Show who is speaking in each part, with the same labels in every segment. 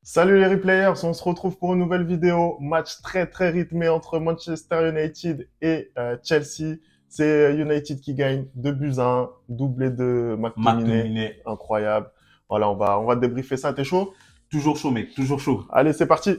Speaker 1: Salut les replayers, on se retrouve pour une nouvelle vidéo. Match très rythmé entre Manchester United et Chelsea. C'est United qui gagne 2 buts à 1, doublé de McTominay,
Speaker 2: McTominay,
Speaker 1: incroyable. Voilà, on va débriefer ça, t'es chaud?
Speaker 2: toujours chaud, mec, toujours chaud.
Speaker 1: Allez, c'est parti.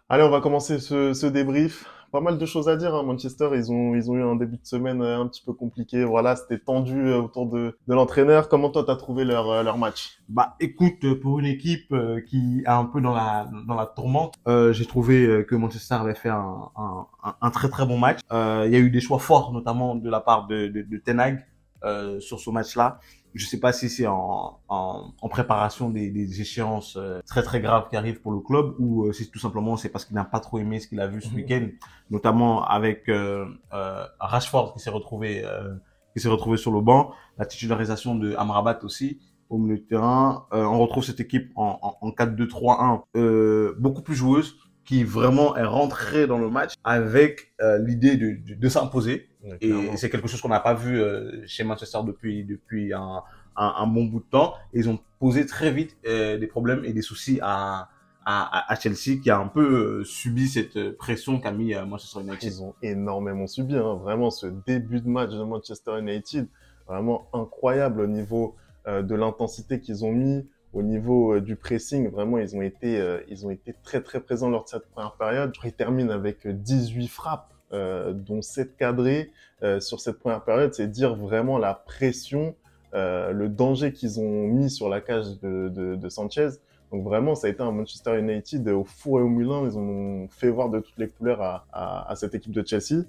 Speaker 1: Allez, on va commencer ce débrief. Pas mal de choses à dire, hein. Manchester, ils ont eu un début de semaine un petit peu compliqué. Voilà, c'était tendu autour de l'entraîneur. Comment toi, t'as trouvé leur match?
Speaker 2: Bah, écoute, pour une équipe qui est un peu dans la tourmente, j'ai trouvé que Manchester avait fait un très bon match. Il y a eu des choix forts, notamment de la part de Ten Hag sur ce match-là. Je sais pas si c'est en préparation des échéances très graves qui arrivent pour le club ou si tout simplement c'est parce qu'il n'a pas trop aimé ce qu'il a vu ce week-end, notamment avec Rashford qui s'est retrouvé sur le banc, la titularisation de Amrabat aussi au milieu de terrain. On retrouve cette équipe en 4-2-3-1 beaucoup plus joueuse, qui vraiment est rentrée dans le match avec l'idée de s'imposer.
Speaker 1: Ouais,
Speaker 2: Et
Speaker 1: clairement.
Speaker 2: c'est quelque chose qu'on n'a pas vu chez Manchester depuis un bon bout de temps. Et ils ont posé très vite des problèmes et des soucis à Chelsea, qui a un peu subi cette pression qu'a mis Manchester United.
Speaker 1: Ils ont énormément subi, hein. Vraiment, ce début de match de Manchester United, vraiment incroyable au niveau de l'intensité qu'ils ont mis, au niveau du pressing. Vraiment, ils ont été très présents lors de cette première période. Je crois qu'ils terminent avec 18 frappes, dont 7 cadrées sur cette première période. C'est dire vraiment la pression, le danger qu'ils ont mis sur la cage de Sanchez. Donc vraiment, ça a été un Manchester United au four et au moulin. Ils ont fait voir de toutes les couleurs à cette équipe de Chelsea.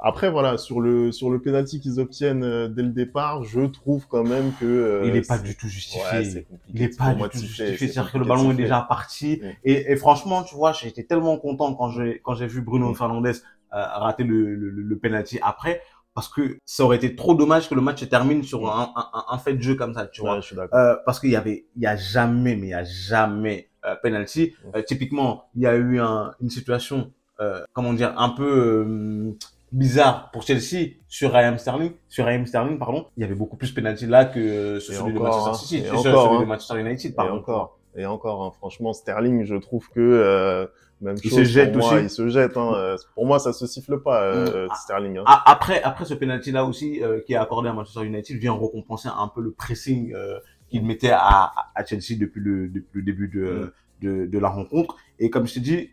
Speaker 1: Après, voilà, sur le penalty qu'ils obtiennent dès le départ, je trouve quand même que
Speaker 2: Il n'est pas du tout justifié.
Speaker 1: ouais, c'est compliqué.
Speaker 2: Il n'est pas
Speaker 1: Pour
Speaker 2: du
Speaker 1: moi
Speaker 2: tout
Speaker 1: de siffler,
Speaker 2: justifié.
Speaker 1: c'est
Speaker 2: C'est-à-dire que le
Speaker 1: compliqué de
Speaker 2: ballon est
Speaker 1: siffler.
Speaker 2: déjà parti.
Speaker 1: Mm.
Speaker 2: Et franchement, tu vois, j'ai été tellement content quand j'ai vu Bruno Fernandes rater le penalty après, parce que ça aurait été trop dommage que le match se termine sur un fait de jeu comme ça, tu
Speaker 1: Ouais,
Speaker 2: vois.
Speaker 1: je suis d'accord.
Speaker 2: Parce qu'il y a jamais penalty.
Speaker 1: Mm.
Speaker 2: Typiquement, il y a eu une situation, comment dire, un peu bizarre pour Chelsea sur Raheem Sterling, pardon. Il y avait beaucoup plus penalty là que sur
Speaker 1: Et
Speaker 2: celui de
Speaker 1: encore,
Speaker 2: Manchester
Speaker 1: hein,
Speaker 2: City,
Speaker 1: et
Speaker 2: sur
Speaker 1: encore,
Speaker 2: celui de
Speaker 1: hein,
Speaker 2: Manchester United,
Speaker 1: et
Speaker 2: pardon, tu vois.
Speaker 1: encore, et encore, hein. Franchement, Sterling, je trouve que même
Speaker 2: Il se
Speaker 1: chose pour
Speaker 2: jette
Speaker 1: moi,
Speaker 2: aussi.
Speaker 1: il se jette, hein. Pour moi, ça se siffle pas,
Speaker 2: Hum,
Speaker 1: Sterling, hein.
Speaker 2: Après ce penalty-là aussi, qui est accordé à Manchester United, vient récompenser un peu le pressing qu'il mettait à Chelsea depuis le début
Speaker 1: Mm.
Speaker 2: de la rencontre. Et comme je te dis,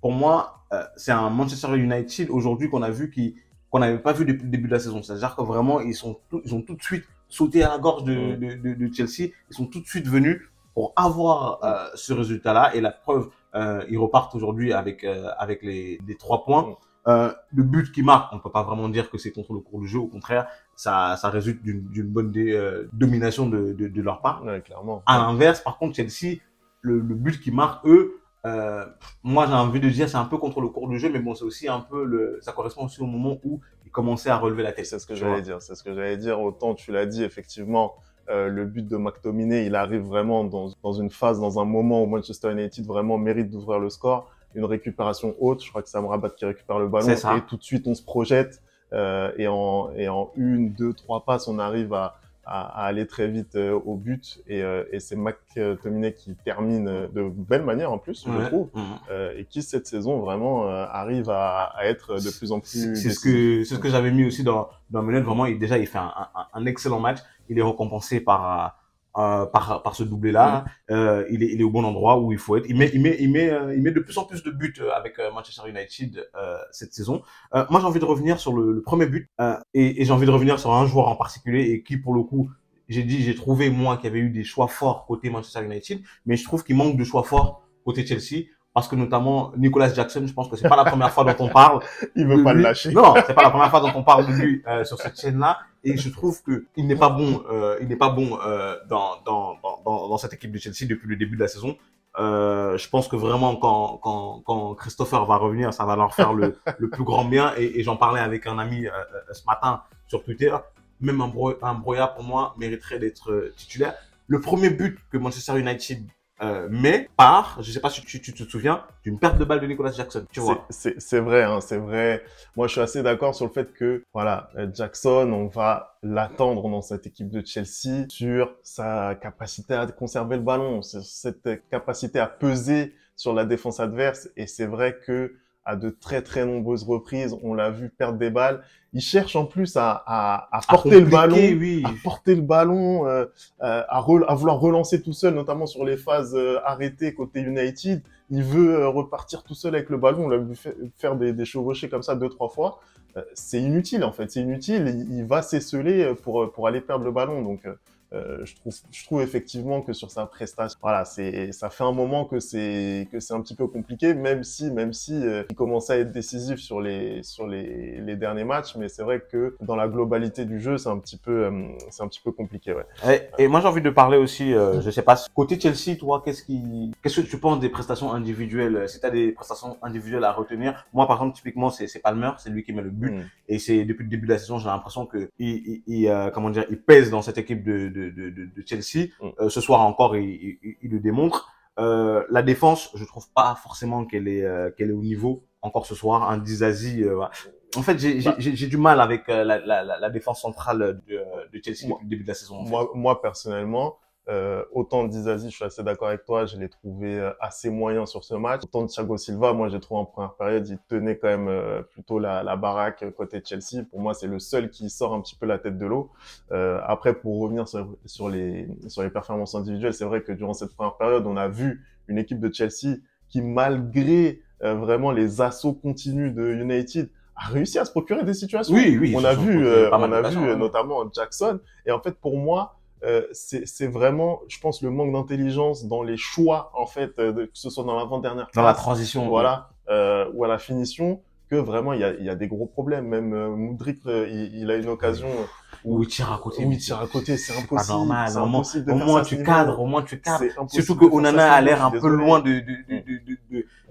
Speaker 2: pour moi, c'est un Manchester United aujourd'hui qu'on n'avait pas vu depuis le début de la saison. C'est-à-dire que vraiment, ils ont tout de suite sauté à la gorge
Speaker 1: Mm.
Speaker 2: de Chelsea. Ils sont tout de suite venus pour avoir
Speaker 1: Mm.
Speaker 2: ce résultat-là. Et la preuve, ils repartent aujourd'hui avec les 3 points.
Speaker 1: Mm.
Speaker 2: Le but qui marque, on ne peut pas vraiment dire que c'est contre le cours du jeu. Au contraire, ça résulte d'une bonne domination de leur part.
Speaker 1: Ouais, clairement.
Speaker 2: À l'inverse, par contre, Chelsea, le but qui marque, eux, moi j'ai envie de dire c'est un peu contre le cours du jeu, mais bon, c'est aussi un peu ça correspond aussi au moment où ils commençaient à relever la tête.
Speaker 1: C'est ce que
Speaker 2: Tu
Speaker 1: j'allais
Speaker 2: vois.
Speaker 1: dire. C'est ce que j'allais dire. Autant tu l'as dit, effectivement, le but de McTominay, il arrive vraiment dans une phase, dans un moment où Manchester United vraiment mérite d'ouvrir le score. Une récupération haute. Je crois que c'est Amrabat qui récupère le ballon.
Speaker 2: C'est
Speaker 1: Et
Speaker 2: ça.
Speaker 1: tout de suite, on se projette. Et en une, deux, trois passes, on arrive à aller très vite au but. Et c'est McTominay qui termine de belle manière en plus, je
Speaker 2: Ouais.
Speaker 1: trouve. Et qui cette saison vraiment arrive à être de plus en plus
Speaker 2: C'est
Speaker 1: décisif.
Speaker 2: ce que j'avais mis aussi dans mes notes. Vraiment, déjà, il fait un excellent match. Il est récompensé par ce doublé-là. Il est au bon endroit où il faut être. Il met de plus en plus de buts avec Manchester United cette saison. Moi, j'ai envie de revenir sur le premier but et j'ai envie de revenir sur un joueur en particulier et qui, pour le coup, j'ai trouvé, moi, qu'il y avait eu des choix forts côté Manchester United, mais je trouve qu'il manque de choix forts côté Chelsea. Parce que notamment Nicolas Jackson, je pense que c'est pas la première fois dont on parle
Speaker 1: Il
Speaker 2: de
Speaker 1: veut pas le
Speaker 2: lui.
Speaker 1: lâcher.
Speaker 2: Non, c'est pas la première fois dont on parle de lui sur cette chaîne-là. Et je trouve que il n'est pas bon, dans cette équipe de Chelsea depuis le début de la saison. Je pense que vraiment quand Christopher va revenir, ça va leur faire le plus grand bien. Et j'en parlais avec un ami ce matin sur Twitter. Même un Broya pour moi mériterait d'être titulaire. Le premier but que Manchester United mais je sais pas si tu te souviens, d'une perte de balle de Nicolas Jackson, tu vois.
Speaker 1: C'est vrai, hein, c'est vrai. Moi, je suis assez d'accord sur le fait que, voilà, Jackson, on va l'attendre dans cette équipe de Chelsea sur sa capacité à conserver le ballon, sur cette capacité à peser sur la défense adverse. Et c'est vrai que à de très très nombreuses reprises, on l'a vu perdre des balles. Il cherche en plus à porter le ballon,
Speaker 2: oui.
Speaker 1: à porter le ballon, à vouloir relancer tout seul, notamment sur les phases arrêtées côté United. Il veut repartir tout seul avec le ballon. On l'a vu faire des chevauchées comme ça 2-3 fois. C'est inutile en fait, c'est inutile. Il va s'esseler pour aller perdre le ballon. Donc je trouve effectivement que sur sa prestation, voilà, ça fait un moment que c'est un petit peu compliqué, même si il commençait à être décisif sur les derniers matchs, mais c'est vrai que dans la globalité du jeu, c'est un petit peu compliqué, ouais.
Speaker 2: Et moi j'ai envie de parler aussi, je sais pas, côté Chelsea, toi, qu'est-ce que tu penses des prestations individuelles? Si tu as des prestations individuelles à retenir, moi par exemple typiquement c'est Palmer, c'est lui qui met le but, et c'est depuis le début de la saison, j'ai l'impression que comment dire, il pèse dans cette équipe de Chelsea. Ce soir encore, il le démontre. La défense, je trouve pas forcément qu'elle est au niveau encore ce soir. Un Dizazi, voilà. En fait, j'ai du mal avec la défense centrale de Chelsea depuis le début de la saison.
Speaker 1: Moi personnellement, autant Dizazi, je suis assez d'accord avec toi, je l'ai trouvé assez moyen sur ce match. Autant Thiago Silva, moi j'ai trouvé en première période, il tenait quand même plutôt la baraque côté Chelsea. Pour moi, c'est le seul qui sort un petit peu la tête de l'eau. Après, pour revenir sur les performances individuelles, c'est vrai que durant cette première période, on a vu une équipe de Chelsea qui, malgré vraiment les assauts continus de United, a réussi à se procurer des situations.
Speaker 2: Oui,
Speaker 1: on a vu notamment Jackson. Et en fait, pour moi, c'est vraiment, je pense, le manque d'intelligence dans les choix, en fait, que ce soit dans l'avant-dernière
Speaker 2: passe, dans la transition,
Speaker 1: voilà, ou à la finition, que vraiment il y a des gros problèmes. Même Mudryk, il a une occasion
Speaker 2: où il tire à côté.
Speaker 1: C'est impossible.
Speaker 2: C'est pas normal.
Speaker 1: C'est impossible
Speaker 2: au moins tu cadres. Surtout que Onana a l'air un peu loin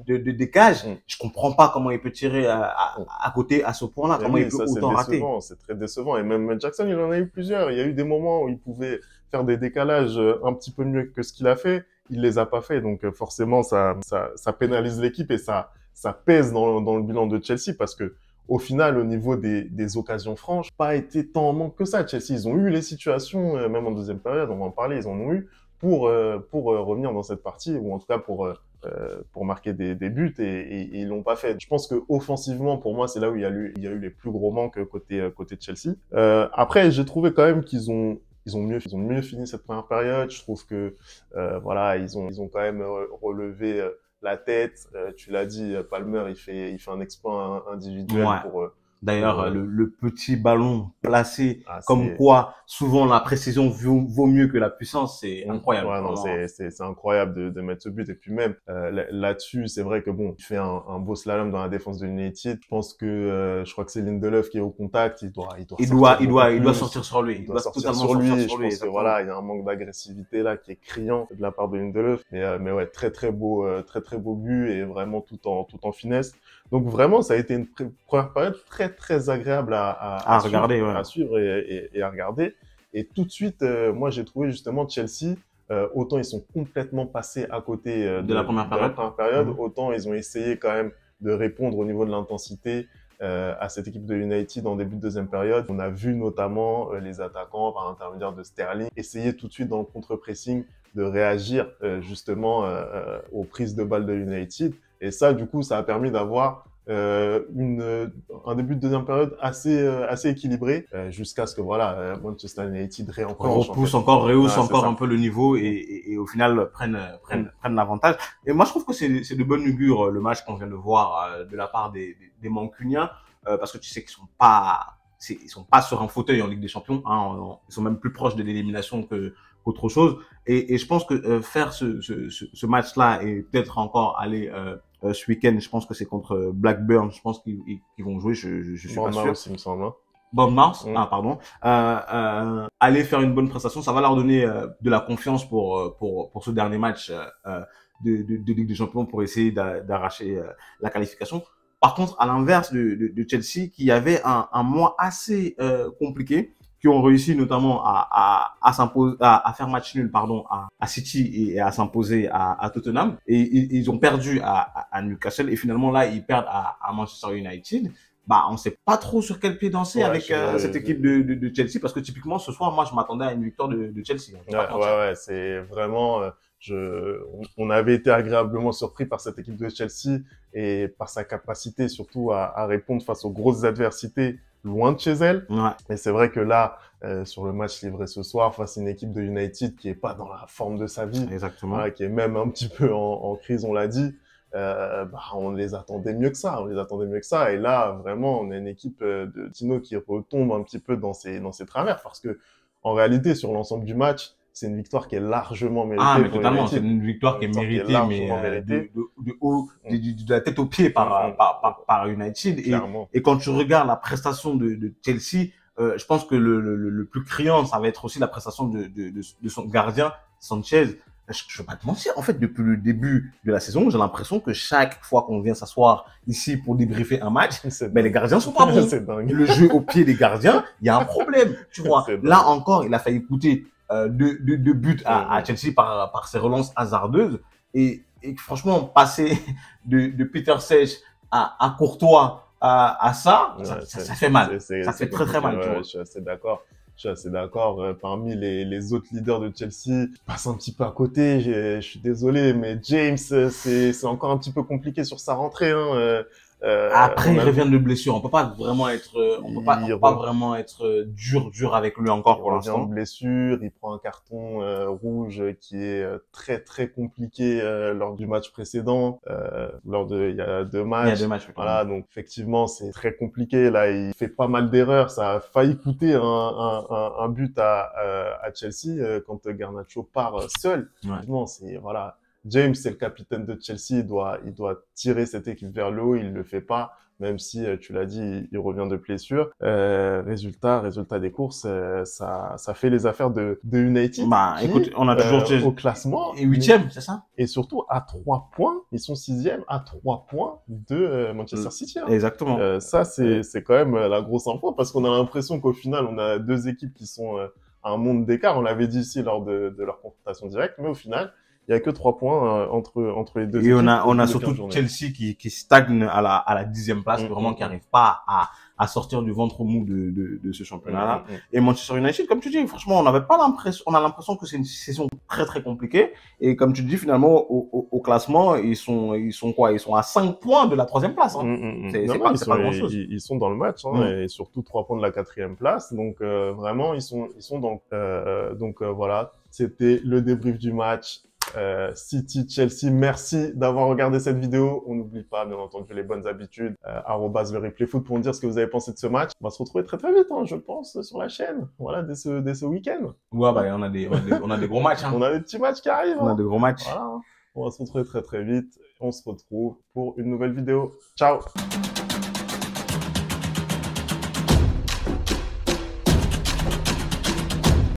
Speaker 2: des cages. Je comprends pas comment il peut tirer à côté à ce point-là. Comment il peut autant rater.
Speaker 1: C'est très décevant. Et même Jackson, il en a eu plusieurs. Il y a eu des moments où il pouvait faire des décalages un petit peu mieux que ce qu'il a fait. Il les a pas fait. Donc forcément, ça pénalise l'équipe et ça pèse dans le bilan de Chelsea parce que au final, au niveau des occasions franches, pas été tant en manque que ça. Chelsea, ils ont eu les situations, même en deuxième période, on va en parler, ils en ont eu pour revenir dans cette partie, ou en tout cas pour marquer des buts, et ils l'ont pas fait. Je pense que offensivement, pour moi, c'est là où il y a eu les plus gros manques côté Chelsea. Après, j'ai trouvé quand même qu'ils ont mieux fini cette première période. Je trouve que voilà, ils ont quand même relevé la tête. Tu l'as dit, Palmer, il fait un exploit individuel pour
Speaker 2: d'ailleurs le petit ballon placé comme quoi souvent la précision vaut mieux que la puissance, c'est incroyable.
Speaker 1: Ouais, non, c'est incroyable de mettre ce but. Et puis même là-dessus, c'est vrai que bon, il fait un beau slalom dans la défense de United. Je pense que je crois que c'est Lindelof qui est au contact, il doit sortir sur lui.
Speaker 2: Il doit sortir sur lui.
Speaker 1: Je pense que voilà, il y a un manque d'agressivité là qui est criant de la part de Lindelof. Mais ouais, très beau but et vraiment tout en finesse. Donc vraiment, ça a été une première période très agréable à
Speaker 2: regarder,
Speaker 1: à suivre et à regarder. Et tout de suite, moi j'ai trouvé justement Chelsea, autant ils sont complètement passés à côté
Speaker 2: de la première période,
Speaker 1: autant ils ont essayé quand même de répondre au niveau de l'intensité à cette équipe de United en début de deuxième période. On a vu notamment les attaquants, par l'intermédiaire de Sterling, essayer tout de suite dans le contre-pressing de réagir justement aux prises de balles de United. Et ça, du coup, ça a permis d'avoir un début de deuxième période assez équilibré jusqu'à ce que voilà Manchester United
Speaker 2: rehausse encore un peu le niveau et au final prennent l'avantage. Et moi, je trouve que c'est de bonne augure le match qu'on vient de voir de la part des Mancuniens parce que tu sais qu'ils sont pas sur un fauteuil en Ligue des Champions, hein, ils sont même plus proches de l'élimination qu'autre chose. Et je pense que faire ce match-là et peut-être encore aller ce week-end, je pense que c'est contre Blackburn, je pense qu'ils vont jouer, je suis pas sûr.
Speaker 1: Il me semble.
Speaker 2: Bournemouth, pardon. Aller faire une bonne prestation, ça va leur donner de la confiance pour ce dernier match de Ligue des Champions pour essayer d'arracher la qualification. Par contre, à l'inverse de Chelsea, qui avait un mois assez compliqué, qui ont réussi notamment à s'imposer, à faire match nul, pardon, à City et à s'imposer à Tottenham. Et ils ont perdu à Newcastle et finalement là, ils perdent à Manchester United. Bah, on sait pas trop sur quel pied danser avec cette équipe de Chelsea parce que typiquement ce soir, moi, je m'attendais à une victoire de Chelsea.
Speaker 1: Ouais, c'est vraiment. On avait été agréablement surpris par cette équipe de Chelsea et par sa capacité surtout à répondre face aux grosses adversités loin de chez elle.
Speaker 2: Ouais.
Speaker 1: Et c'est vrai que là, sur le match livré ce soir, face à une équipe de United qui est pas dans la forme de sa vie,
Speaker 2: Exactement.
Speaker 1: voilà, qui est même un petit peu en crise, on l'a dit. On les attendait mieux que ça. Et là, vraiment, on a une équipe de Tino qui retombe un petit peu dans ses travers parce que, en réalité, sur l'ensemble du match, c'est une victoire qui est largement méritée.
Speaker 2: Ah, mais totalement, c'est une victoire qui est méritée, mais de haut, de la tête aux pieds par United. Et quand tu regardes la prestation de Chelsea, je pense que le plus criant, ça va être aussi la prestation de son gardien, Sanchez. Je vais pas te mentir, en fait, depuis le début de la saison, j'ai l'impression que chaque fois qu'on vient s'asseoir ici pour débriefer un match, les gardiens sont pas bons.
Speaker 1: C'est dingue.
Speaker 2: Le jeu au pied des gardiens, il y a un problème, tu vois. Là encore, il a failli coûter deux buts à Chelsea par ses relances hasardeuses. Et franchement, passer de Peter Sech à Courtois à ça fait mal. Ça fait très très mal.
Speaker 1: Je suis assez d'accord. Parmi les autres leaders de Chelsea, je passe un petit peu à côté. Je suis désolé, mais James, c'est encore un petit peu compliqué sur sa rentrée.
Speaker 2: Après, il revient de blessure. On peut pas vraiment être, vraiment être dur avec lui encore pour l'instant.
Speaker 1: Il revient de blessure. Il prend un carton rouge qui est très très compliqué lors du match précédent. Il y a deux matchs. Voilà, donc effectivement, c'est très compliqué. Là, il fait pas mal d'erreurs. Ça a failli coûter un but à Chelsea quand Garnacho part seul. Effectivement, c'est voilà. James, c'est le capitaine de Chelsea, il doit tirer cette équipe vers le haut, il le fait pas, même si, tu l'as dit, il revient de blessure. Résultat des courses, ça fait les affaires de United.
Speaker 2: Bah, écoute, on a toujours
Speaker 1: au classement.
Speaker 2: Et 8e, c'est ça?
Speaker 1: Et surtout, à 3 points, ils sont 6e, à 3 points de Manchester City. Hein.
Speaker 2: Exactement.
Speaker 1: Ça, c'est quand même la grosse info, parce qu'on a l'impression qu'au final, on a deux équipes qui sont à un monde d'écart. On l'avait dit ici lors de leur confrontation directe, mais au final, il y a que 3 points entre les deux équipes.
Speaker 2: Et on a surtout Chelsea qui stagne à la 10e place, vraiment qui n'arrive pas à sortir du ventre mou de ce championnat-là. Et Manchester United, comme tu dis, franchement, on a l'impression que c'est une saison très très compliquée. Et comme tu dis, finalement, au classement, ils sont quoi? Ils sont à 5 points de la 3e place. Hein. C'est pas grand chose.
Speaker 1: Ils sont dans le match, hein, et surtout 3 points de la 4e place. Donc vraiment, ils sont donc voilà. C'était le débrief du match. City-Chelsea, merci d'avoir regardé cette vidéo. On n'oublie pas, bien entendu, les bonnes habitudes. @LeReplayFoot pour nous dire ce que vous avez pensé de ce match. On va se retrouver très très vite, hein, je pense, sur la chaîne. Voilà, dès ce week-end.
Speaker 2: Ouais, bah, on a des gros matchs. Hein.
Speaker 1: On a des petits matchs qui arrivent.
Speaker 2: On a des gros matchs.
Speaker 1: Voilà. On va se retrouver très très vite. On se retrouve pour une nouvelle vidéo. Ciao!